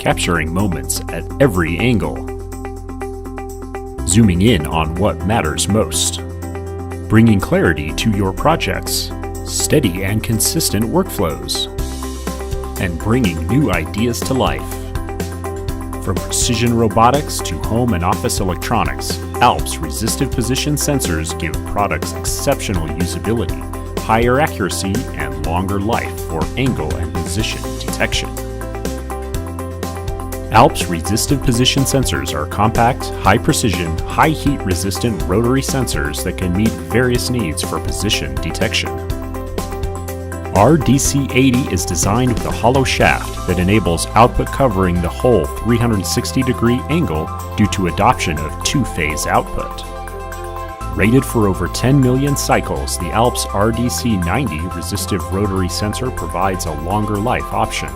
capturing moments at every angle, zooming in on what matters most, bringing clarity to your projects, steady and consistent workflows, and bringing new ideas to life. From precision robotics to home and office electronics, Alps resistive position sensors give products exceptional usability, higher accuracy, and longer life for angle and position detection. Alps resistive position sensors are compact, high-precision, high-heat resistant rotary sensors that can meet various needs for position detection. Our DC80 is designed with a hollow shaft that enables output covering the whole 360-degree angle due to adoption of two-phase output. Rated for over 10 million cycles, the Alps RDC90 resistive rotary sensor provides a longer life option.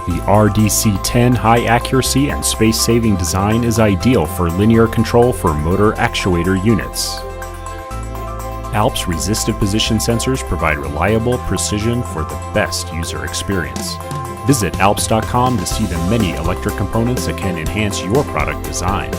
The RDC10 high accuracy and space-saving design is ideal for linear control for motor actuator units. Alps resistive position sensors provide reliable precision for the best user experience. Visit alps.com to see the many electric components that can enhance your product design.